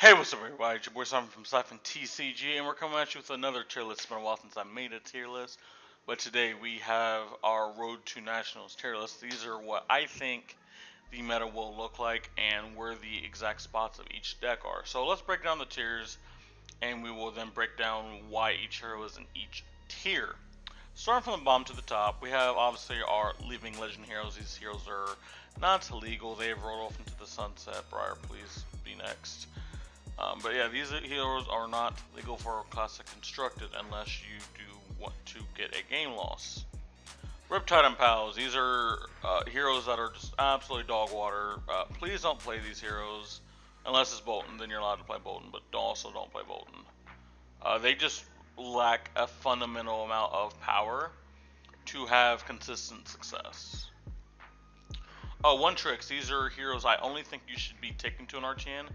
Hey, what's up, everybody? It's your boy Simon from Siphon TCG, and we're coming at you with another tier list. It's been a while since I made a tier list, but today we have our Road to Nationals tier list. These are what I think the meta will look like and where the exact spots of each deck are. So let's break down the tiers, and we will then break down why each hero is in each tier. Starting from the bottom to the top, we have obviously our Leaving Legend heroes. These heroes are not legal. They have rolled off into the sunset. Briar, please be next. But yeah, these heroes are not legal for Classic Constructed unless you do want to get a game loss. Riptide and Pals, these are heroes that are just absolutely dog water. Please don't play these heroes unless it's Bolton, then you're allowed to play Bolton, but also don't play Bolton. They just lack a fundamental amount of power to have consistent success. One Tricks, these are heroes I only think you should be taking to an RTN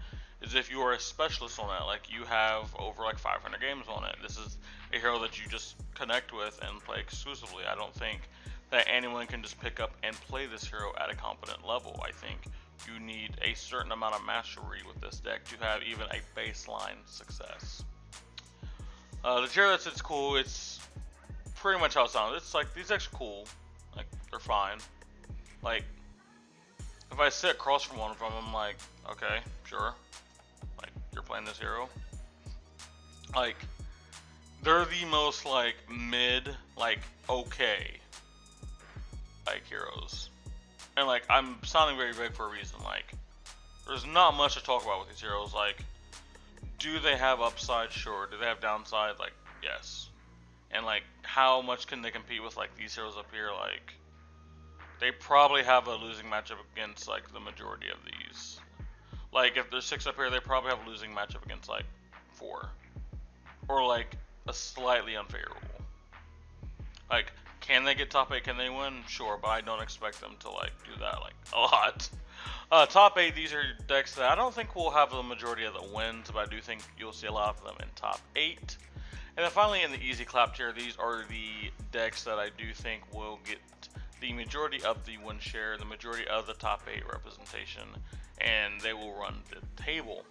is if you are a specialist on it, like you have over like 500 games on it. This is a hero that you just connect with and play exclusively. I don't think that anyone can just pick up and play this hero at a competent level. I think you need a certain amount of mastery with this deck to have even a baseline success. The tier list, it's cool. It's pretty much how it sounds. It's like these decks are cool. Like they're fine. Like if I sit across from one of them, I'm like, okay, sure. Like, you're playing this hero. Like, they're the most, like, mid, like, okay, like, heroes. And, like, I'm sounding very vague for a reason. Like, there's not much to talk about with these heroes. Like, do they have upside? Sure. Do they have downside? Like, yes. And, like, how much can they compete with, like, these heroes up here? Like, they probably have a losing matchup against, like, the majority of these. Like, if there's 6 up here, they probably have a losing matchup against, like, 4. Or, like, a slightly unfavorable. Like, can they get top 8? Can they win? Sure, but I don't expect them to, like, do that, like, a lot. Top 8, these are decks that I don't think will have the majority of the wins, but I do think you'll see a lot of them in top 8. And then finally, in the easy clap tier, these are the decks that I do think will get the majority of the win share, the majority of the top 8 representation, and they will run the table.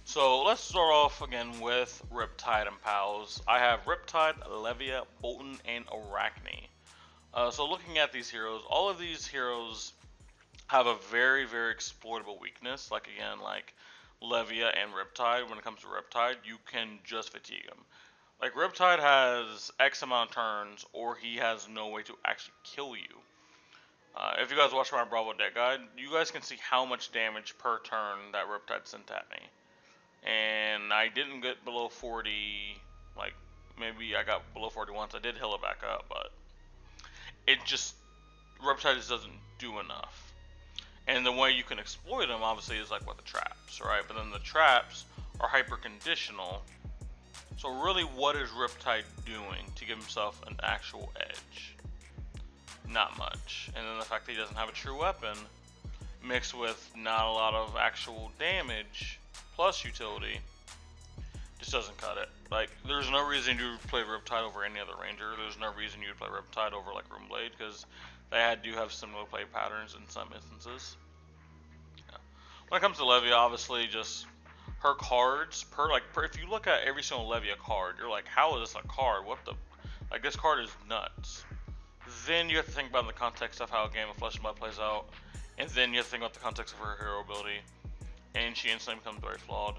So let's start off again with Riptide and Pals. I have Riptide, Levia, Bolton, and Arachne. So looking at these heroes, all of these heroes have a very, very exploitable weakness. Like again, like Levia and Riptide, when it comes to Riptide, you can just fatigue him. Like Riptide has X amount of turns, or he has no way to actually kill you. If you guys watch my Bravo deck guide, you guys can see how much damage per turn that Riptide sent at me. And I didn't get below 40, like, maybe I got below 40 once. I did heal it back up, but it just, Riptide just doesn't do enough. And the way you can exploit them, obviously, is like with the traps, right? But then the traps are hyper conditional. So really, what is Riptide doing to give himself an actual edge? Not much. And then the fact that he doesn't have a true weapon, mixed with not a lot of actual damage, plus utility, just doesn't cut it. Like, there's no reason you would play Riptide over any other ranger. There's no reason you would play Riptide over, like, Runeblade, because they do have similar play patterns in some instances. Yeah. When it comes to Levia, obviously, just her cards, if you look at every single Levia card, you're like, how is this a card? What the, like, this card is nuts. Then you have to think about in the context of how a game of Flesh and Blood plays out, and then you have to think about the context of her hero ability, and she instantly becomes very flawed.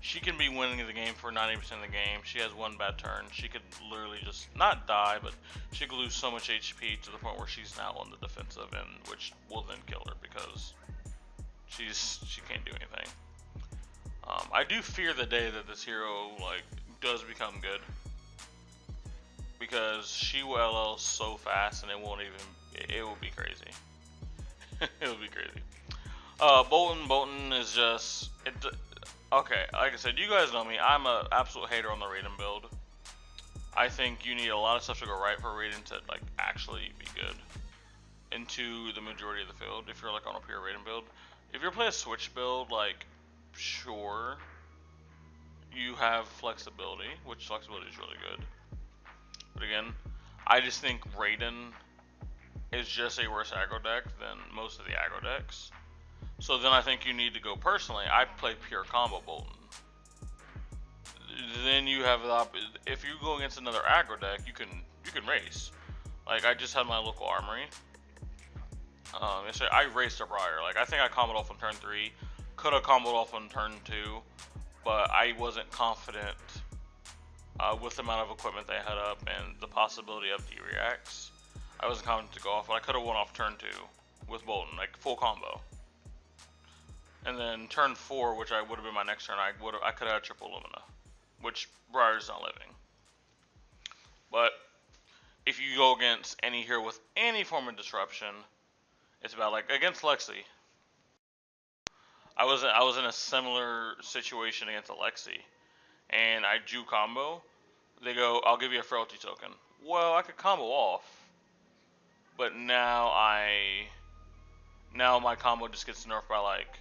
She can be winning the game for 90% of the game. She has one bad turn. She could literally just not die, but she could lose so much HP to the point where she's now on the defensive end, which will then kill her because she can't do anything. I do fear the day that this hero does become good, because she will LL so fast and it will be crazy. It will be crazy. Bolton is just okay. Like I said, you guys know me. I'm an absolute hater on the Raiden build. I think you need a lot of stuff to go right for Raiden to actually be good into the majority of the field. If you're like on a pure Raiden build, if you're playing a switch build, sure, you have flexibility, which flexibility is really good. But again, I just think Raiden is just a worse aggro deck than most of the aggro decks. So then I think you need to go personally. I play pure combo Bolton. Then you have the if you go against another aggro deck, you can race. Like I just had my local armory. Yesterday I raced a Briar. Like I think I comboed off on turn 3. Could have comboed off on turn 2, but I wasn't confident with the amount of equipment they had up and the possibility of D-reacts. I wasn't confident to go off, but I could have won off turn 2 with Bolton, like full combo. And then turn 4, which I would have been my next turn, I could have had triple Lumina, which Briar's not living. But if you go against any hero with any form of disruption, it's about like against Lexi. I was in a similar situation against Alexi, and I Jew combo. They go, I'll give you a frailty token. Well, I could combo off, but now my combo just gets nerfed by like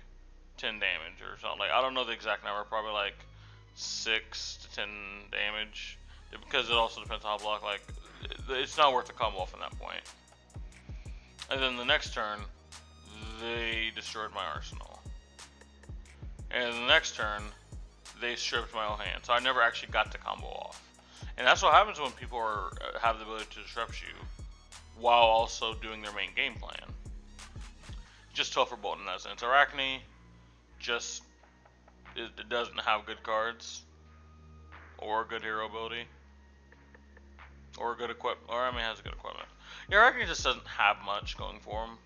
10 damage or something. Like I don't know the exact number, probably like 6 to 10 damage, because it also depends on how block. Like it's not worth the combo off at that point. And then the next turn, they destroyed my arsenal. And the next turn, they stripped my whole hand, so I never actually got to combo off. And that's what happens when people have the ability to disrupt you while also doing their main game plan. Just tough for Bolton in that sense. Arachne just it doesn't have good cards or good hero ability or good equipment. Or I mean, it has good equipment. Yeah, Arachne just doesn't have much going for him.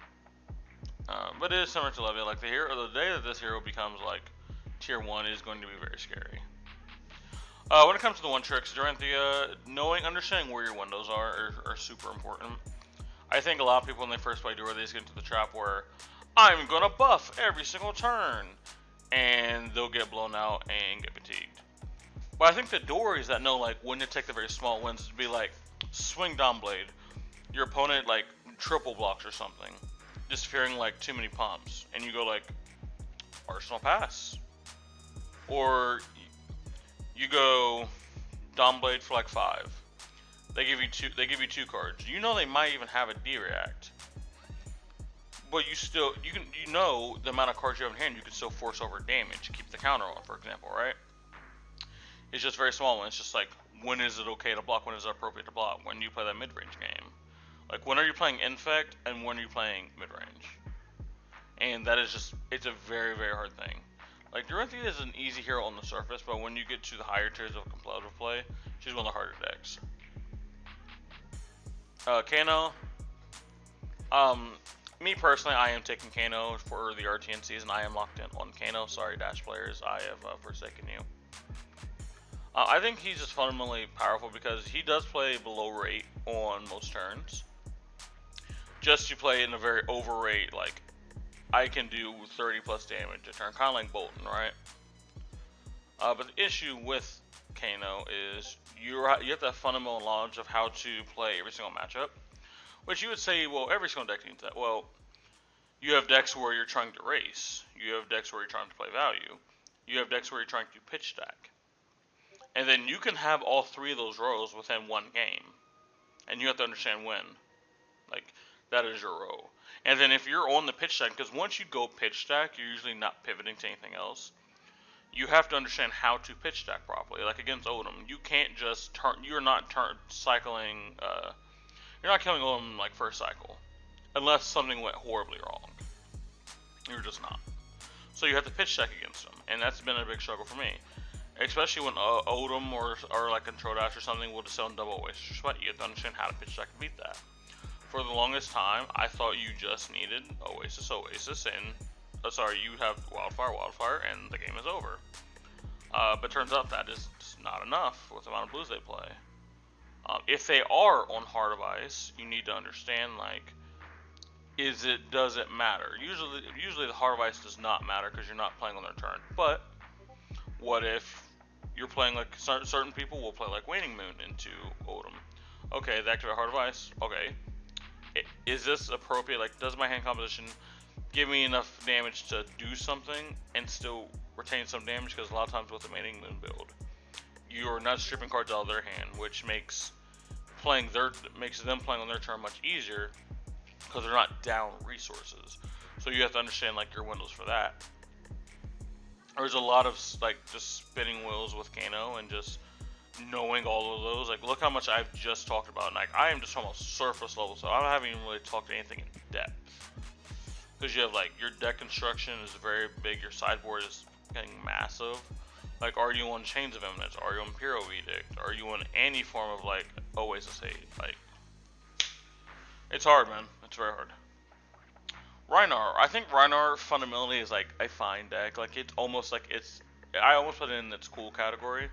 But it is similar to Levia. Like the day that this hero becomes like tier 1 is going to be very scary. When it comes to the one tricks, Doranthea, understanding where your windows are super important. I think a lot of people when they first play Dora, they just get into the trap where I'm gonna buff every single turn, and they'll get blown out and get fatigued. But I think the Dories that know like when to take the very small wins to be like swing Dawnblade, your opponent like triple blocks or something, just fearing like too many pumps, and you go like Arsenal Pass. Or you go Dawnblade for like 5. They give you two cards. You know they might even have a D-react. But you know the amount of cards you have in hand, you can still force over damage to keep the counter on, for example, right? It's just very small when it's just like when is it okay to block, when is it appropriate to block, when do you play that mid-range game? Like when are you playing Infect and when are you playing mid-range? And that is just, it's a very, very hard thing. Like, Doranthea is an easy hero on the surface, but when you get to the higher tiers of competitive play, she's one of the harder decks. Kano. Me personally, I am taking Kano for the RTN season. I am locked in on Kano. Sorry, Dash players, I have forsaken you. I think he's just fundamentally powerful because he does play below rate on most turns. Just to play in a very over rate, like, I can do 30 plus damage a turn, kind of like Bolton, right? But the issue with Kano is you have that fundamental knowledge of how to play every single matchup, which you would say, well, every single deck needs that. Well, you have decks where you're trying to race. You have decks where you're trying to play value. You have decks where you're trying to pitch stack. And then you can have all 3 of those rows within one game. And you have to understand when. Like, that is your row. And then if you're on the pitch stack, because once you go pitch stack, you're usually not pivoting to anything else. You have to understand how to pitch stack properly. Like against Odom, you can't just turn. You're not cycling. You're not killing Odom like first cycle, unless something went horribly wrong. You're just not. So you have to pitch stack against them, and that's been a big struggle for me. Especially when Odom or like Control Dash or something will just sell double Oasis or Sweat. You have to understand how to pitch stack and beat that. For the longest time, I thought you just needed Oasis, and you have Wildfire, and the game is over. But turns out that is not enough with the amount of blues they play. If they are on Heart of Ice, you need to understand like, does it matter? Usually the Heart of Ice does not matter because you're not playing on their turn. But what if you're playing like certain people will play like Waning Moon into Odom? Okay, they activate Heart of Ice. Okay. Is this appropriate? Like, does my hand composition give me enough damage to do something and still retain some damage? Because a lot of times with the Waning Moon build, you're not stripping cards out of their hand, which makes them playing on their turn much easier because they're not down resources. So you have to understand like your windows for that. There's a lot of like just spinning wheels with Kano and just knowing all of those. Like look how much I've just talked about. And, like I am just almost surface level, so I haven't even really talked anything in depth. Because you have like your deck construction is very big, your sideboard is getting massive. Like are you on Chains of Eminence? Are you on Imperial Edict? Are you on any form of like Oasis 8? Like it's hard, man. It's very hard. Rhinar. I think Rhinar fundamentally is like a fine deck. Like it's almost like I almost put it in its cool category.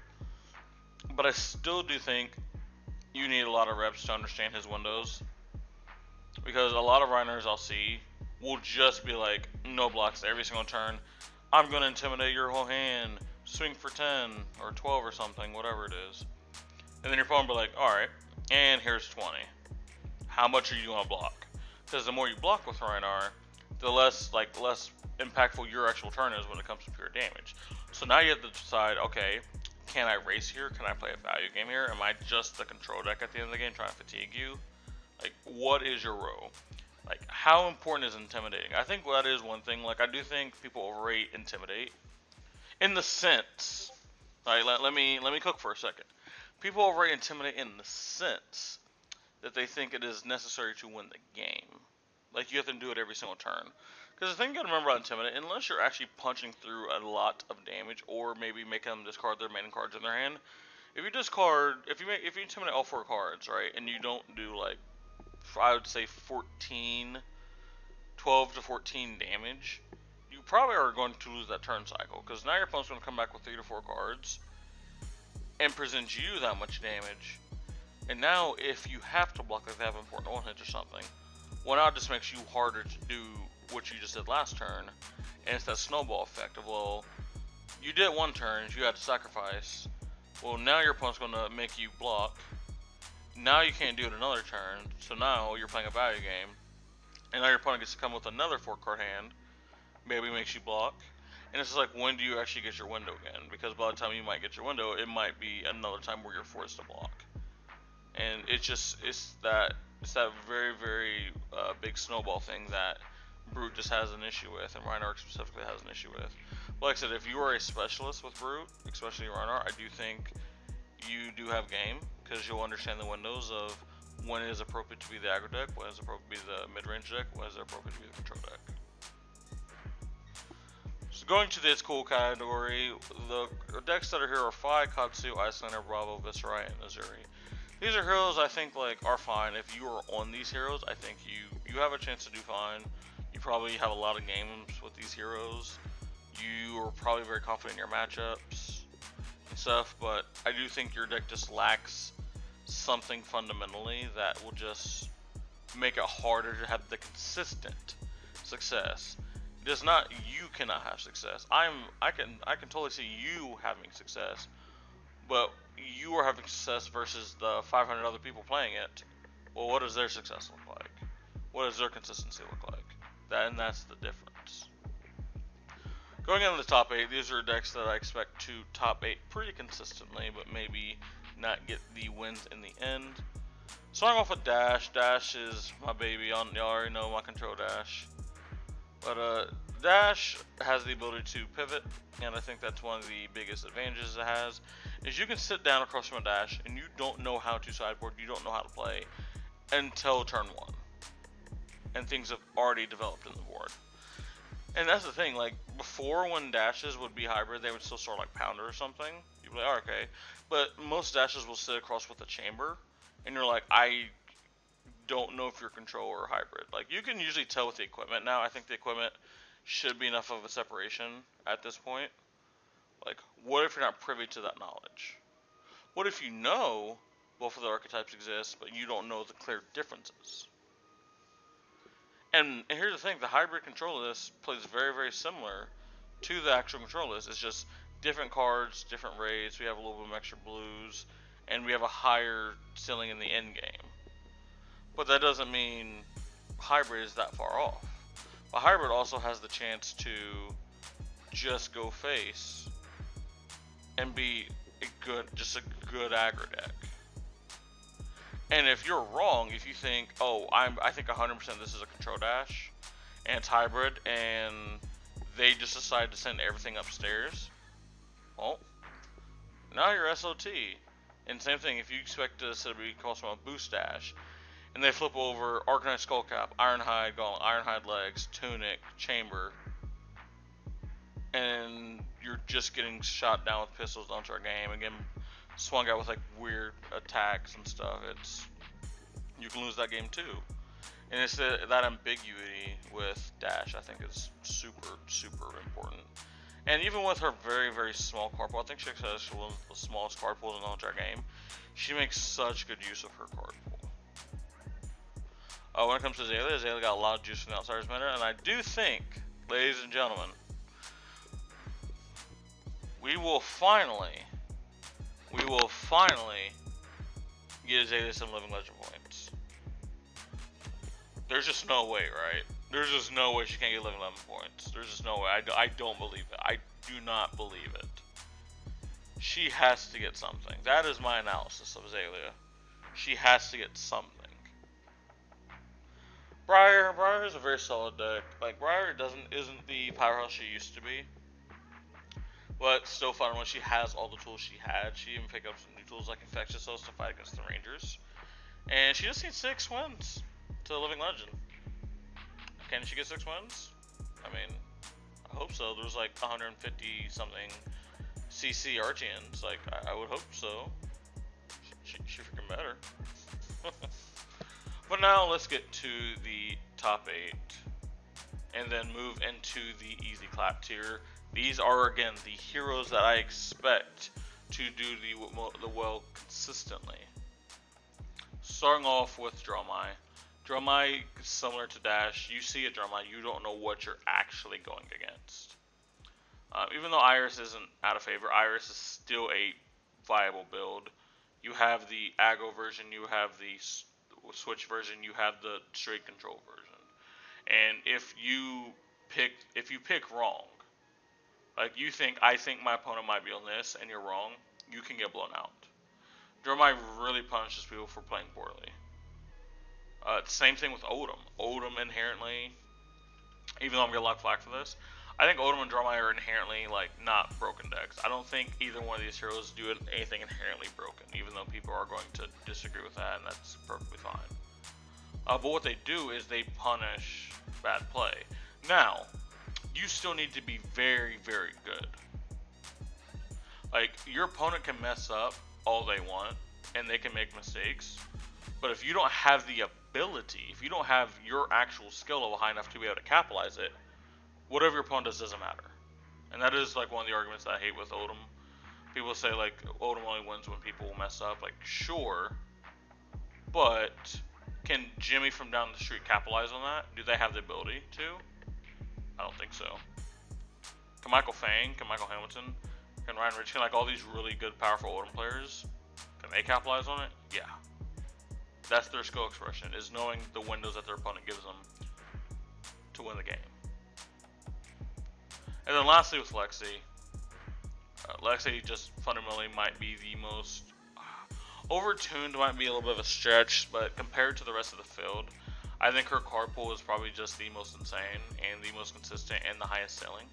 But I still do think you need a lot of reps to understand his windows. Because a lot of Rhinars I'll see will just be like no blocks every single turn. I'm going to intimidate your whole hand. Swing for 10 or 12 or something, whatever it is. And then your opponent will be like, alright, and here's 20. How much are you going to block? Because the more you block with Rhinar, the less impactful your actual turn is when it comes to pure damage. So now you have to decide, okay, can I race here? Can I play a value game here? Am I just the control deck at the end of the game trying to fatigue you? Like, what is your role? Like, how important is intimidating? I think that is one thing. Like, I do think people overrate intimidate. In the sense, right, let me cook for a second. People overrate intimidate in the sense that they think it is necessary to win the game. Like, you have to do it every single turn. Because the thing you gotta remember about intimidate, unless you're actually punching through a lot of damage, or maybe make them discard their remaining cards in their hand. If you discard, if you intimidate all 4 cards, right, and you don't do like, I would say 12 to 14 damage, you probably are going to lose that turn cycle, because now your opponent's going to come back with 3 to 4 cards and present you that much damage. And now if you have to block, like they have important one hits or something, well now it just makes you harder to do what you just did last turn. And it's that snowball effect of, well, you did one turn, you had to sacrifice, well now your opponent's going to make you block, now you can't do it another turn, so now you're playing a value game, and now your opponent gets to come with another 4 card hand, maybe makes you block, and it's just like, when do you actually get your window again? Because by the time you might get your window, it might be another time where you're forced to block. And it's that very, very big snowball thing that Brute just has an issue with, and Rhinar specifically has an issue with. But like I said, if you are a specialist with Brute, especially Rhinar, I do think you do have game, because you'll understand the windows of when it is appropriate to be the aggro deck, when it is appropriate to be the mid-range deck, when it is appropriate to be the control deck. So going to this cool category, the decks that are here are Fi, Katsu, Icelander, Bravo, Viserai, and Azuri. These are heroes I think like are fine. If you are on these heroes, I think you have a chance to do fine. You probably have a lot of games with these heroes. You are probably very confident in your matchups and stuff, but I do think your deck just lacks something fundamentally that will just make it harder to have the consistent success. It does not, you cannot have success. I can totally see you having success, but you are having success versus the 500 other people playing it. Well, what does their success look like? What does their consistency look like? That's the difference. Going into the top 8, these are decks that I expect to top 8 pretty consistently, but maybe not get the wins in the end. Starting off with Dash. Dash is my baby. Y'all already know my control Dash. But Dash has the ability to pivot, and I think that's one of the biggest advantages it has, is you can sit down across from a Dash and you don't know how to sideboard, you don't know how to play until turn 1. And things have already developed in the board. And that's the thing, like, before when Dashes would be hybrid, they would still start like Pounder or something. You'd be like, oh, okay. But most Dashes will sit across with a Chamber, and you're like, I don't know if you're control or hybrid. Like, you can usually tell with the equipment now. I think the equipment should be enough of a separation at this point. Like, what if you're not privy to that knowledge? What if you know both of the archetypes exist, but you don't know the clear differences? And here's the thing, the hybrid control list plays very, very similar to the actual control list. It's just different cards, different raids, we have a little bit of extra blues, and we have a higher ceiling in the end game. But that doesn't mean hybrid is that far off. But hybrid also has the chance to just go face and be just a good aggro deck. And if you're wrong, if you think, oh, I think 100% this is a control Dash, and it's hybrid, and they just decide to send everything upstairs. Well, now you're SOT. And same thing, if you expect to set a cost from a boost dash, and they flip over Arcanite Skullcap, Ironhide Gauntlet, Ironhide Legs, Tunic, Chamber, and you're just getting shot down with pistols onto our game, and getting swung out with like weird attacks and stuff, you can lose that game too. And it's that ambiguity with Dash, I think, is super, super important. And even with her very, very small card pool, I think she actually has one of the smallest card pools in the entire game. She makes such good use of her card pool. When it comes to Azalea, Azalea got a lot of juice from the Outsiders meta, and I do think, ladies and gentlemen, we will finally get Azalea some Living Legend points. There's just no way, right? There's just no way she can't get Living Legend points. There's just no way. I don't believe it. I do not believe it. She has to get something. That is my analysis of Azalea. She has to get something. Briar is a very solid deck. Like, Briar isn't the powerhouse she used to be, but still fun when she has all the tools she had. She even picked up some new tools like Infectious Cells to fight against the Rangers, and she just needs 6 wins to Living Legend. Can she get 6 wins? I mean, I hope so. There's like 150 something CC Archeans. Like, I would hope so. She freaking better. But now let's get to the top 8 and then move into the easy clap tier. These are, again, the heroes that I expect to do the well consistently. Starting off with Dromai. Dromai is similar to Dash. You see a Dromai, you don't know what you're actually going against. Even though Iris isn't out of favor, Iris is still a viable build. You have the Aggro version, you have the Switch version, you have the straight control version. And if you pick wrong, like I think my opponent might be on this, and you're wrong, you can get blown out. Dromai really punishes people for playing poorly. Same thing with Odom. Odom inherently, even though I'm gonna lock flack for this, I think Odom and Dromai are inherently like not broken decks. I don't think either one of these heroes do anything inherently broken, even though people are going to disagree with that, and that's perfectly fine. But what they do is they punish bad play. Now, you still need to be very, very good. Like, your opponent can mess up all they want, and they can make mistakes, but if you don't have the ability, if you don't have your actual skill level high enough to be able to capitalize it, whatever your opponent does doesn't matter. And that is like one of the arguments that I hate with Odom. People say like Odom only wins when people mess up. Like, sure, but can Jimmy from down the street capitalize on that? Do they have the ability to? I don't think so. Can Michael Fang, can Michael Hamilton, can Ryan Rich, can like all these really good, powerful Odom players, can they capitalize on it? Yeah. That's their skill expression, is knowing the windows that their opponent gives them to win the game. And then lastly with Lexi. Lexi just fundamentally might be the most overtuned, might be a little bit of a stretch, but compared to the rest of the field, I think her card pool is probably just the most insane and the most consistent and the highest selling.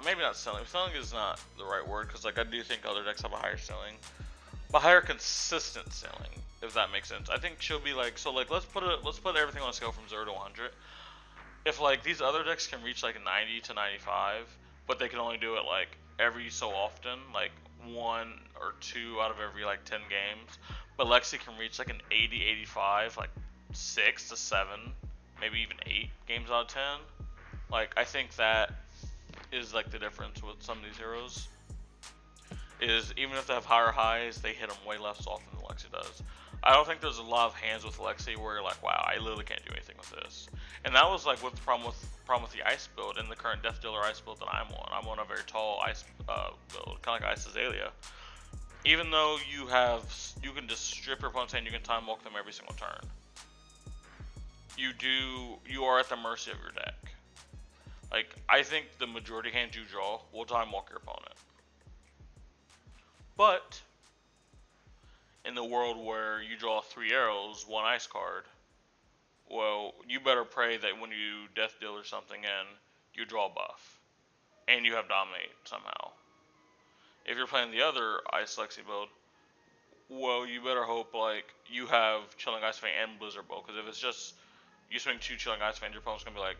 Maybe not selling. Selling is not the right word, because like I do think other decks have a higher selling, but higher consistent selling, if that makes sense. I think she'll be like, so like let's put everything on a scale from 0 to 100. If like these other decks can reach like 90 to 95, but they can only do it like every so often, like 1 or 2 out of every like 10 games, but Lexi can reach like an 80, 85, like 6 to 7, maybe even 8 games out of 10. Like, I think that is like the difference with some of these heroes, is even if they have higher highs, they hit them way less often than Lexi does. I don't think there's a lot of hands with Lexi where you're like, wow, I literally can't do anything with this. And that was like with the problem with the ice build and the current Death Dealer ice build that I'm on. I'm on a very tall ice build, kind of like Ice Azalea. Even though you can just strip your opponent's hand, you can time walk them every single turn. You are at the mercy of your deck. Like, I think the majority hands you draw will time walk your opponent. But in the world where you draw 3 arrows, 1 ice card, well, you better pray that when you death deal or something in, you draw a buff. And you have Dominate somehow. If you're playing the other Ice Lexi build, well, you better hope like you have Chilling Ice Fan and Blizzard Bolt. Because if it's just you swing 2 Chilling Ice Fans, your opponent's going to be like,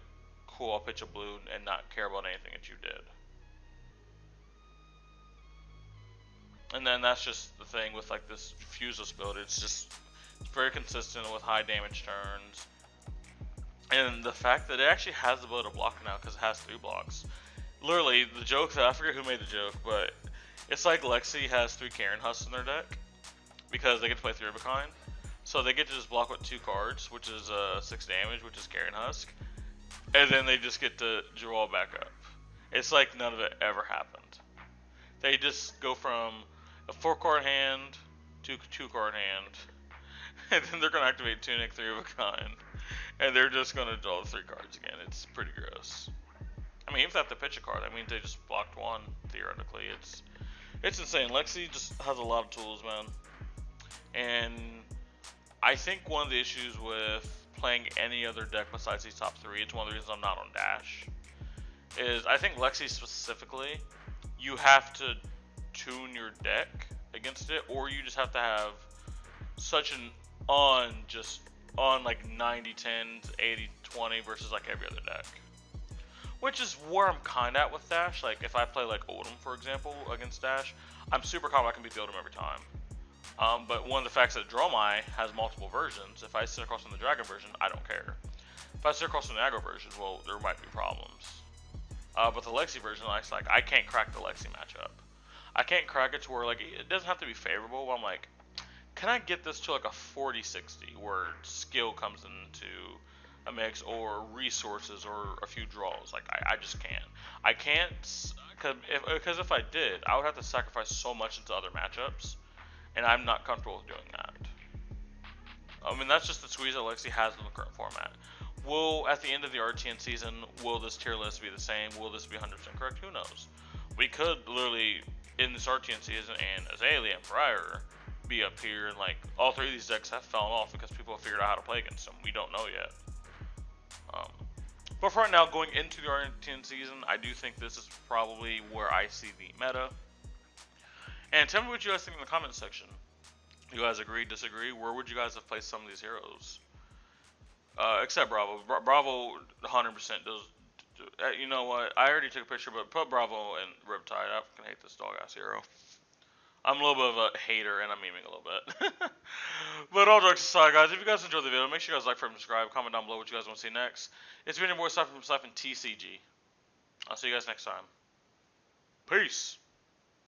cool, I'll pitch a blue and not care about anything that you did. And then that's just the thing with like this Fuseless build. It's very consistent with high damage turns. And the fact that it actually has the ability to block now because it has 3 blocks. Literally, the joke that I forget who made the joke, but it's like Lexi has 3 Karen Husks in their deck because they get to play 3 of a kind. So they get to just block with 2 cards, which is 6 damage, which is Karen Husk, and then they just get to draw back up. It's like none of it ever happened. They just go from a 4-card hand to a 2-card hand, and then they're going to activate Tunic 3 of a kind, and they're just going to draw the 3 cards again. It's pretty gross. I mean, even if they have to pitch a card, that means they just blocked 1, theoretically. It's insane. Lexi just has a lot of tools, man. And I think one of the issues with playing any other deck besides these top 3, it's one of the reasons I'm not on Dash, is I think Lexi specifically, you have to tune your deck against it, or you just have to have such an on like 90-10, 80-20 versus like every other deck. Which is where I'm kind of at with Dash. Like if I play like Oldhim, for example, against Dash, I'm super confident I can beat the Oldhim every time. But one of the facts that Dromai has multiple versions. If I sit across on the Dragon version, I don't care. If I sit across on the Aggro version, well, there might be problems. But the Lexi version, I can't crack the Lexi matchup. I can't crack it to where like it doesn't have to be favorable. But I'm like, can I get this to like a 40-60 where skill comes into a mix or resources or a few draws? Like I just can't. I can't because if I did, I would have to sacrifice so much into other matchups, and I'm not comfortable with doing that. I mean, that's just the squeeze that Lexi has in the current format. Will, at the end of the RTN season, will this tier list be the same? Will this be 100% correct? Who knows? We could literally, in this RTN season, and Azalea and Briar be up here, and like all 3 of these decks have fallen off because people have figured out how to play against them. We don't know yet. But for right now, going into the RTN season, I do think this is probably where I see the meta. And tell me what you guys think in the comments section. You guys agree, disagree? Where would you guys have placed some of these heroes? Except Bravo. Bravo 100% does. You know what? I already took a picture, but put Bravo and Riptide. I fucking hate this dog ass hero. I'm a little bit of a hater, and I'm memeing a little bit. But all jokes aside, guys, if you guys enjoyed the video, make sure you guys like, subscribe, comment down below what you guys want to see next. It's been your boy Siphon from Siphon TCG. I'll see you guys next time. Peace.